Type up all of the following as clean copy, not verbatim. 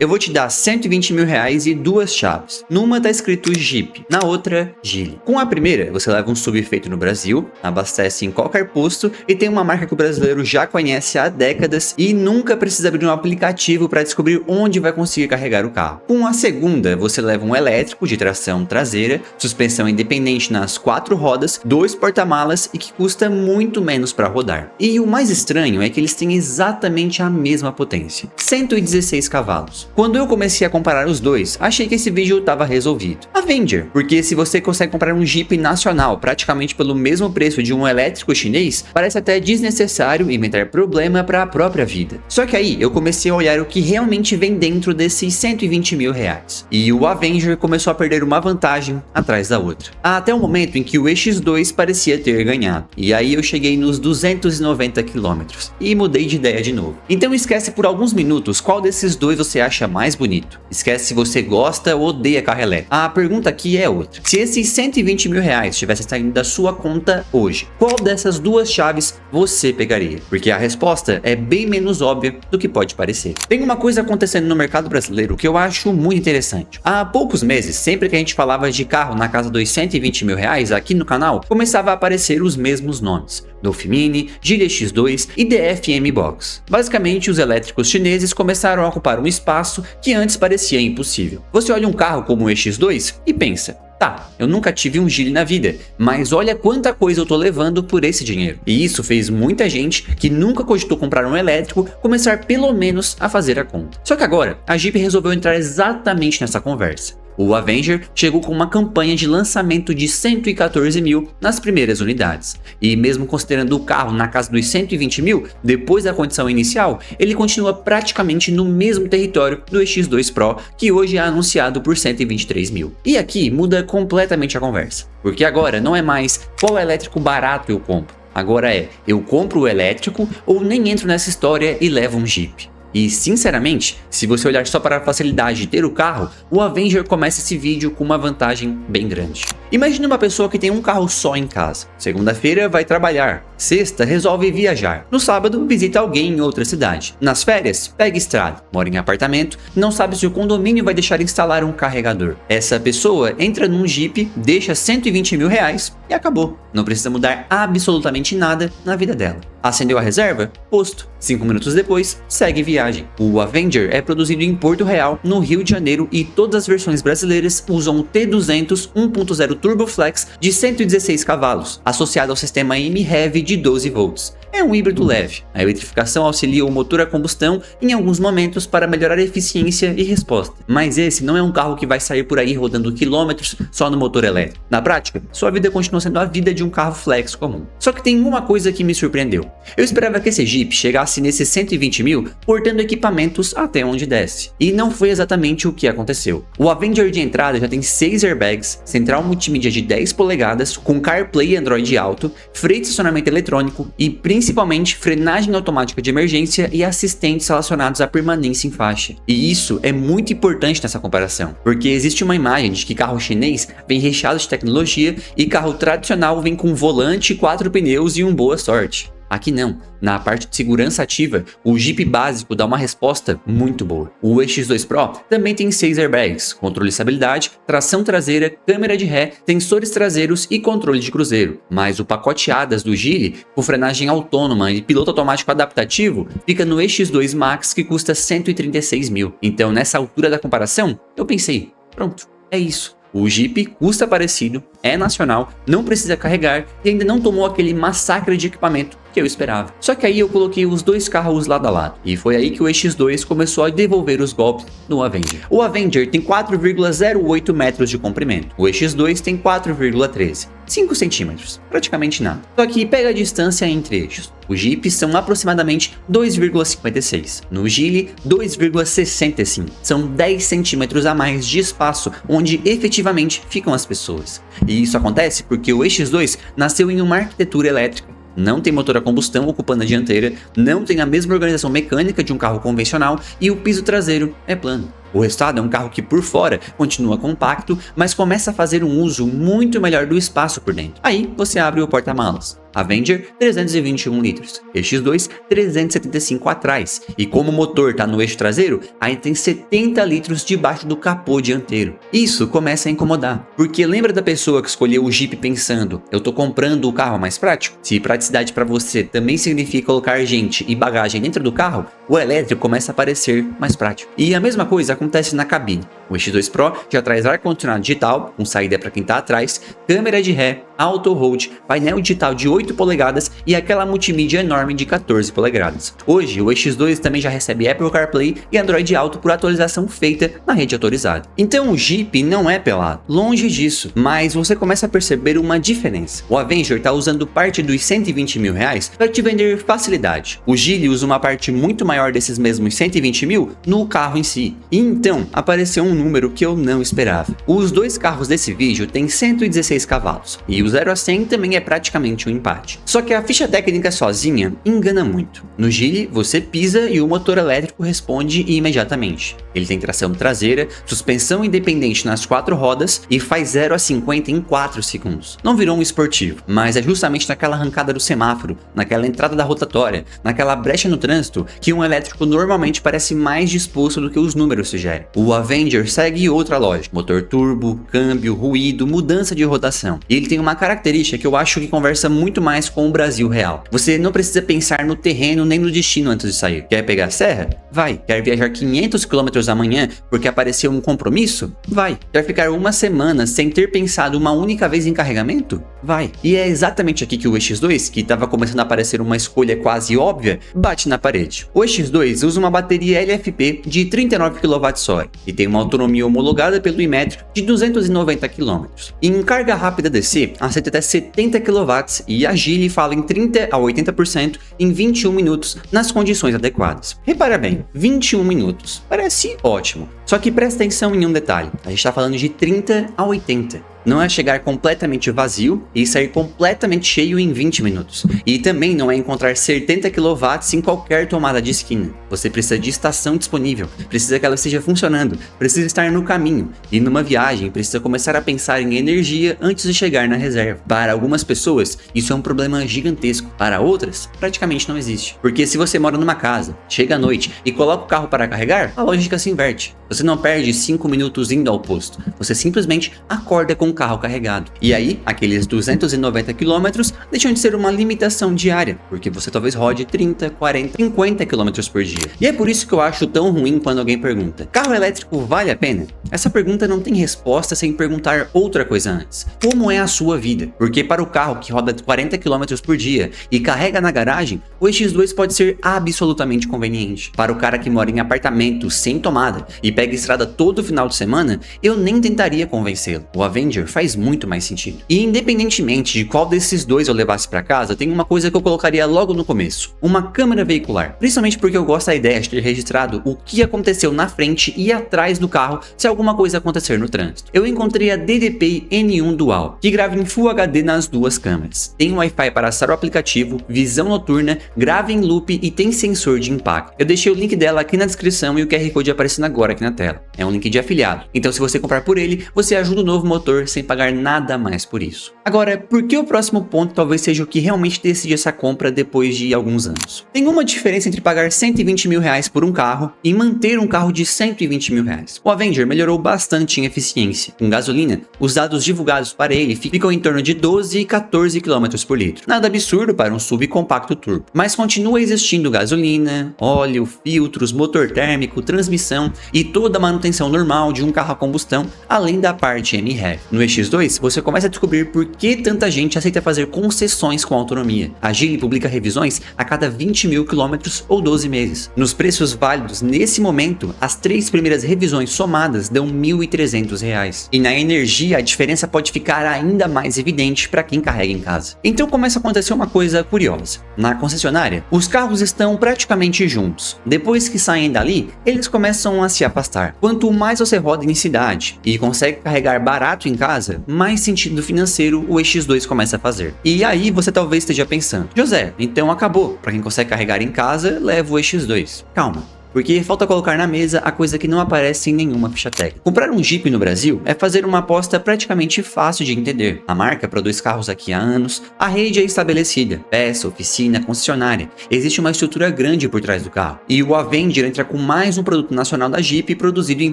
Eu vou te dar 120 mil reais e duas chaves. Numa tá escrito Jeep, na outra Geely. Com a primeira, você leva um sub feito no Brasil, abastece em qualquer posto e tem uma marca que o brasileiro já conhece há décadas e nunca precisa abrir um aplicativo para descobrir onde vai conseguir carregar o carro. Com a segunda, você leva um elétrico de tração traseira, suspensão independente nas 4 rodas, 2 porta-malas e que custa muito menos para rodar. E o mais estranho é que eles têm exatamente a mesma potência, 116 cavalos. Quando eu comecei a comparar os dois, achei que esse vídeo estava resolvido. Avenger, porque se você consegue comprar um Jeep nacional praticamente pelo mesmo preço de um elétrico chinês, parece até desnecessário inventar problema para a própria vida. Só que aí eu comecei a olhar o que realmente vem dentro desses 120 mil reais. E o Avenger começou a perder uma vantagem atrás da outra. Até o momento em que o EX2 parecia ter ganhado. E aí eu cheguei nos 290 km e mudei de ideia de novo. Então esquece por alguns minutos qual desses dois você acha mais bonito. Esquece se você gosta ou odeia carro elétrico. A pergunta aqui é outra. Se esses 120 mil reais estivessem saindo da sua conta hoje, qual dessas duas chaves você pegaria? Porque a resposta é bem menos óbvia do que pode parecer. Tem uma coisa acontecendo no mercado brasileiro que eu acho muito interessante. Há poucos meses, sempre que a gente falava de carro na casa dos 120 mil reais aqui no canal, começava a aparecer os mesmos nomes: Dolphin Mini, Geely X2 e DFM Box. Basicamente, os elétricos chineses começaram a ocupar um espaço que antes parecia impossível. Você olha um carro como o EX2 e pensa: tá, eu nunca tive um Geely na vida, mas olha quanta coisa eu tô levando por esse dinheiro. E isso fez muita gente que nunca cogitou comprar um elétrico começar pelo menos a fazer a conta. Só que agora, a Jeep resolveu entrar exatamente nessa conversa. O Avenger chegou com uma campanha de lançamento de 114 mil nas primeiras unidades. E mesmo considerando o carro na casa dos 120 mil, depois da condição inicial, ele continua praticamente no mesmo território do EX2 Pro, que hoje é anunciado por 123 mil. E aqui muda completamente a conversa, porque agora não é mais qual elétrico barato eu compro. Agora é, eu compro o elétrico ou nem entro nessa história e levo um Jeep. E sinceramente, se você olhar só para a facilidade de ter o carro, o Avenger começa esse vídeo com uma vantagem bem grande. Imagine uma pessoa que tem um carro só em casa. Segunda-feira vai trabalhar, sexta resolve viajar, no sábado visita alguém em outra cidade, nas férias pega estrada, mora em apartamento, não sabe se o condomínio vai deixar instalar um carregador. Essa pessoa entra num Jeep, deixa 120 mil reais e acabou. Não precisa mudar absolutamente nada na vida dela. Acendeu a reserva? Posto. 5 minutos depois, segue viagem. O Avenger é produzido em Porto Real, no Rio de Janeiro, e todas as versões brasileiras usam o T200 1.0 Turbo Flex de 116 cavalos, associado ao sistema MHEV de 12 volts. É um híbrido leve. A eletrificação auxilia o motor a combustão em alguns momentos para melhorar a eficiência e resposta. Mas esse não é um carro que vai sair por aí rodando quilômetros só no motor elétrico. Na prática, sua vida continua sendo a vida de um carro flex comum. Só que tem uma coisa que me surpreendeu. Eu esperava que esse Jeep chegasse nesses 120 mil portando equipamentos até onde desce. E não foi exatamente o que aconteceu. O Avenger de entrada já tem 6 airbags, central multimídia de 10 polegadas, com CarPlay e Android Auto, freio de estacionamento eletrônico e principalmente frenagem automática de emergência e assistentes relacionados à permanência em faixa. E isso é muito importante nessa comparação, porque existe uma imagem de que carro chinês vem recheado de tecnologia e carro tradicional vem com volante, 4 pneus e boa sorte. Aqui não. Na parte de segurança ativa, o Jeep básico dá uma resposta muito boa. O EX2 Pro também tem 6 airbags, controle de estabilidade, tração traseira, câmera de ré, sensores traseiros e controle de cruzeiro. Mas o pacote ADAS do Geely, com frenagem autônoma e piloto automático adaptativo, fica no EX2 Max, que custa 136 mil. Então, nessa altura da comparação, eu pensei, pronto, é isso. O Jeep custa parecido, é nacional, não precisa carregar e ainda não tomou aquele massacre de equipamento que eu esperava. Só que aí eu coloquei os dois carros lado a lado, e foi aí que o EX2 começou a devolver os golpes no Avenger. O Avenger tem 4,08 metros de comprimento, o EX2 tem 4,13, 5 centímetros, praticamente nada. Só que pega a distância entre eixos. Os Jeeps são aproximadamente 2,56, no Geely 2,65, são 10 centímetros a mais de espaço onde efetivamente ficam as pessoas. E isso acontece porque o EX2 nasceu em uma arquitetura elétrica. Não tem motor a combustão ocupando a dianteira, não tem a mesma organização mecânica de um carro convencional e o piso traseiro é plano. O resultado é um carro que por fora continua compacto, mas começa a fazer um uso muito melhor do espaço por dentro. Aí você abre o porta-malas. Avenger 321 litros, EX2 375 atrás, e como o motor tá no eixo traseiro, aí tem 70 litros debaixo do capô dianteiro. Isso começa a incomodar, porque lembra da pessoa que escolheu o Jeep pensando, eu tô comprando o carro mais prático? Se praticidade para você também significa colocar gente e bagagem dentro do carro, o elétrico começa a parecer mais prático. E a mesma coisa acontece na cabine. O EX2 Pro já traz ar-condicionado digital, com saída para quem tá atrás, câmera de ré, auto hold, painel digital de 8 polegadas e aquela multimídia enorme de 14 polegadas. Hoje, o EX2 também já recebe Apple CarPlay e Android Auto por atualização feita na rede autorizada. Então o Jeep não é pelado, longe disso, mas você começa a perceber uma diferença. O Avenger está usando parte dos 120 mil reais para te vender facilidade. O Geely usa uma parte muito maior desses mesmos 120 mil no carro em si. E então apareceu um número que eu não esperava. Os dois carros desse vídeo têm 116 cavalos e o 0 a 100 também é praticamente um empate. Só que a ficha técnica sozinha engana muito. No Geely, você pisa e o motor elétrico responde imediatamente. Ele tem tração traseira, suspensão independente nas 4 rodas e faz 0 a 50 em 4 segundos. Não virou um esportivo, mas é justamente naquela arrancada do semáforo, naquela entrada da rotatória, naquela brecha no trânsito, que um elétrico normalmente parece mais disposto do que os números sugerem. O Avenger segue outra lógica: motor turbo, câmbio, ruído, mudança de rotação. E ele tem uma característica que eu acho que conversa muito mais com o Brasil real. Você não precisa pensar no terreno nem no destino antes de sair. Quer pegar a serra? Vai. Quer viajar 500 km amanhã porque apareceu um compromisso? Vai. Quer ficar uma semana sem ter pensado uma única vez em carregamento? Vai. E é exatamente aqui que o EX2, que estava começando a parecer uma escolha quase óbvia, bate na parede. O EX2 usa uma bateria LFP de 39 kWh e tem uma autonomia homologada pelo Inmetro de 290 km. Em carga rápida DC, aceita até 70 kW e a Geely fala em 30 a 80% em 21 minutos nas condições adequadas. Repara bem, 21 minutos. Parece ótimo. Só que presta atenção em um detalhe. A gente está falando de 30 a 80. Não é chegar completamente vazio e sair completamente cheio em 20 minutos. E também não é encontrar 70 kW em qualquer tomada de esquina. Você precisa de estação disponível, precisa que ela esteja funcionando, precisa estar no caminho. E numa viagem, precisa começar a pensar em energia antes de chegar na reserva. Para algumas pessoas, isso é um problema gigantesco. Para outras, praticamente não existe. Porque se você mora numa casa, chega à noite e coloca o carro para carregar, a lógica se inverte. Você não perde 5 minutos indo ao posto. Você simplesmente acorda com o carro carregado. E aí, aqueles 290 km deixam de ser uma limitação diária, porque você talvez rode 30, 40, 50 km por dia. E é por isso que eu acho tão ruim quando alguém pergunta: carro elétrico vale a pena? Essa pergunta não tem resposta sem perguntar outra coisa antes. Como é a sua vida? Porque para o carro que roda 40 km por dia e carrega na garagem, o EX2 pode ser absolutamente conveniente. Para o cara que mora em apartamento sem tomada e pega estrada todo final de semana, eu nem tentaria convencê-lo. O Avenger faz muito mais sentido. E independentemente de qual desses dois eu levasse para casa, tem uma coisa que eu colocaria logo no começo: uma câmera veicular. Principalmente porque eu gosto da ideia de ter registrado o que aconteceu na frente e atrás do carro se alguma coisa acontecer no trânsito. Eu encontrei a DDPI N1 Dual, que grava em Full HD nas duas câmeras. Tem Wi-Fi para acessar o aplicativo, visão noturna, grava em loop e tem sensor de impacto. Eu deixei o link dela aqui na descrição e o QR Code aparecendo agora aqui na tela. É um link de afiliado. Então se você comprar por ele, você ajuda o novo motor sem pagar nada mais por isso. Agora, por que o próximo ponto talvez seja o que realmente decide essa compra depois de alguns anos? Tem uma diferença entre pagar 120 mil reais por um carro e manter um carro de 120 mil reais. O Avenger melhorou bastante em eficiência. Com gasolina, os dados divulgados para ele ficam em torno de 12 e 14 km por litro. Nada absurdo para um subcompacto turbo. Mas continua existindo gasolina, óleo, filtros, motor térmico, transmissão e toda a manutenção normal de um carro a combustão, além da parte MREV. No EX2, você começa a descobrir por que tanta gente aceita fazer concessões com autonomia. A Geely publica revisões a cada 20 mil quilômetros ou 12 meses. Nos preços válidos nesse momento, as 3 primeiras revisões somadas dão R$ 1.300. E na energia, a diferença pode ficar ainda mais evidente para quem carrega em casa. Então começa a acontecer uma coisa curiosa. Na concessionária, os carros estão praticamente juntos. Depois que saem dali, eles começam a se afastar. Quanto mais você roda em cidade e consegue carregar barato em casa, mais sentido financeiro o EX2 começa a fazer. E aí você talvez esteja pensando: José, então acabou. Para quem consegue carregar em casa, leva o EX2. Calma. porque falta colocar na mesa a coisa que não aparece em nenhuma ficha técnica. Comprar um Jeep no Brasil é fazer uma aposta praticamente fácil de entender. A marca produz carros aqui há anos, a rede é estabelecida, peça, oficina, concessionária. Existe uma estrutura grande por trás do carro. E o Avenger entra com mais um produto nacional da Jeep produzido em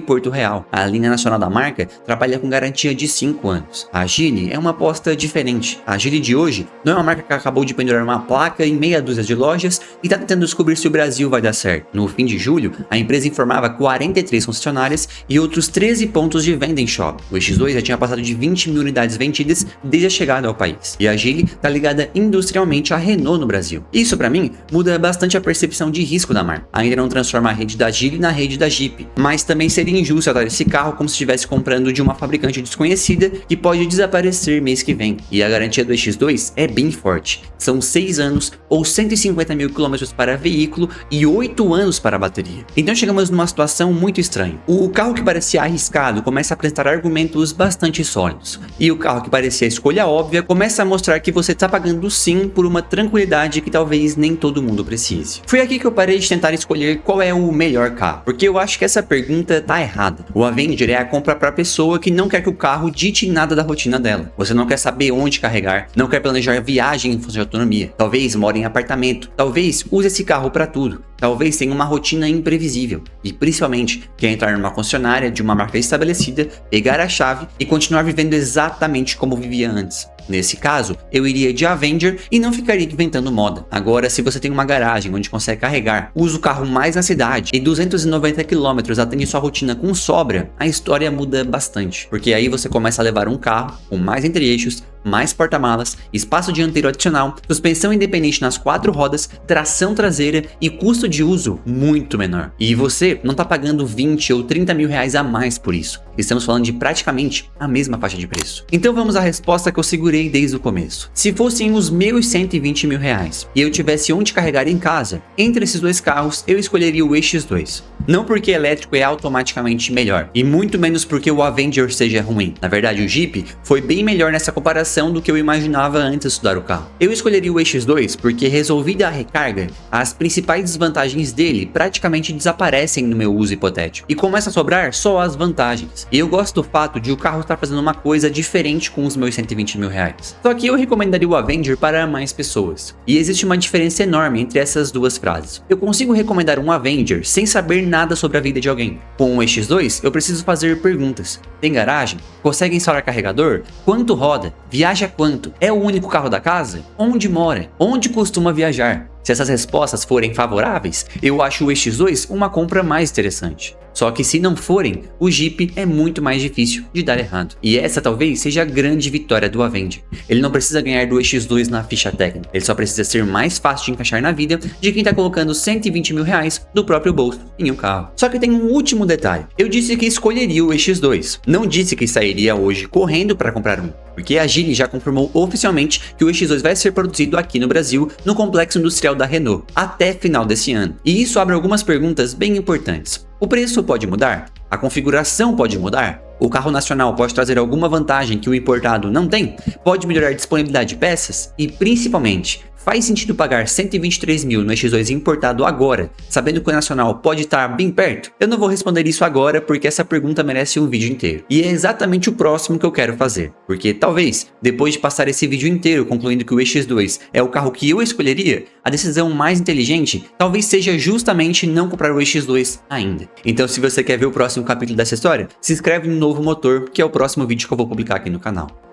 Porto Real. A linha nacional da marca trabalha com garantia de 5 anos. A Geely é uma aposta diferente. A Geely de hoje não é uma marca que acabou de pendurar uma placa em meia dúzia de lojas e está tentando descobrir se o Brasil vai dar certo. No fim de julho, a empresa informava 43 concessionárias e outros 13 pontos de venda em shopping. O X2 já tinha passado de 20 mil unidades vendidas desde a chegada ao país. E a Geely está ligada industrialmente à Renault no Brasil. Isso, para mim, muda bastante a percepção de risco da marca. Ainda não transforma a rede da Geely na rede da Jeep, mas também seria injusto tratar esse carro como se estivesse comprando de uma fabricante desconhecida que pode desaparecer mês que vem. E a garantia do X2 é bem forte. São 6 anos ou 150 mil quilômetros para veículo e 8 anos para a bateria. Então chegamos numa situação muito estranha. O carro que parecia arriscado começa a apresentar argumentos bastante sólidos. E o carro que parecia a escolha óbvia começa a mostrar que você está pagando sim por uma tranquilidade que talvez nem todo mundo precise. Foi aqui que eu parei de tentar escolher qual é o melhor carro, porque eu acho que essa pergunta tá errada. O Avenger é a compra para pessoa que não quer que o carro dite nada da rotina dela. Você não quer saber onde carregar, não quer planejar viagem em função de autonomia. Talvez more em apartamento, talvez use esse carro para tudo. Talvez tenha uma rotina imprevisível e, principalmente, quer entrar numa concessionária de uma marca estabelecida, pegar a chave e continuar vivendo exatamente como vivia antes. Nesse caso, eu iria de Avenger e não ficaria inventando moda. Agora, se você tem uma garagem onde consegue carregar, usa o carro mais na cidade e 290 km atende sua rotina com sobra, a história muda bastante. Porque aí você começa a levar um carro com mais entre-eixos, mais porta-malas, espaço dianteiro adicional, suspensão independente nas 4 rodas, tração traseira e custo de uso muito menor. E você não está pagando 20 ou 30 mil reais a mais por isso. Estamos falando de praticamente a mesma faixa de preço. Então vamos à resposta que eu segurei desde o começo. Se fossem os meus 120 mil reais e eu tivesse onde carregar em casa, entre esses dois carros eu escolheria o X2. Não porque elétrico é automaticamente melhor, e muito menos porque o Avenger seja ruim. Na verdade, o Jeep foi bem melhor nessa comparação do que eu imaginava antes de estudar o carro. Eu escolheria o X2 porque, resolvida a recarga, as principais desvantagens dele praticamente desaparecem no meu uso hipotético, e começa a sobrar só as vantagens. E eu gosto do fato de o carro estar fazendo uma coisa diferente com os meus 120 mil reais. Só que eu recomendaria o Avenger para mais pessoas. E existe uma diferença enorme entre essas duas frases. Eu consigo recomendar um Avenger sem saber nada sobre a vida de alguém. Com o X2, eu preciso fazer perguntas. Tem garagem? Consegue instalar carregador? Quanto roda? Viaja quanto? É o único carro da casa? Onde mora? Onde costuma viajar? Se essas respostas forem favoráveis, eu acho o X2 uma compra mais interessante. Só que se não forem, o Jeep é muito mais difícil de dar errado. E essa talvez seja a grande vitória do Avenger. Ele não precisa ganhar do X2 na ficha técnica, ele só precisa ser mais fácil de encaixar na vida de quem está colocando 120 mil reais do próprio bolso em um carro. Só que tem um último detalhe. Eu disse que escolheria o X2, não disse que sairia hoje correndo para comprar um. Porque a Geely já confirmou oficialmente que o X2 vai ser produzido aqui no Brasil, no complexo industrial da Renault, até final desse ano. E isso abre algumas perguntas bem importantes. O preço pode mudar? A configuração pode mudar? O carro nacional pode trazer alguma vantagem que o importado não tem? Pode melhorar a disponibilidade de peças? E principalmente, faz sentido pagar 123 mil no X2 importado agora, sabendo que o nacional pode estar bem perto? Eu não vou responder isso agora porque essa pergunta merece um vídeo inteiro. E é exatamente o próximo que eu quero fazer. Porque talvez, depois de passar esse vídeo inteiro concluindo que o X2 é o carro que eu escolheria, a decisão mais inteligente talvez seja justamente não comprar o X2 ainda. Então se você quer ver o próximo capítulo dessa história, se inscreve no Novo Motor, que é o próximo vídeo que eu vou publicar aqui no canal.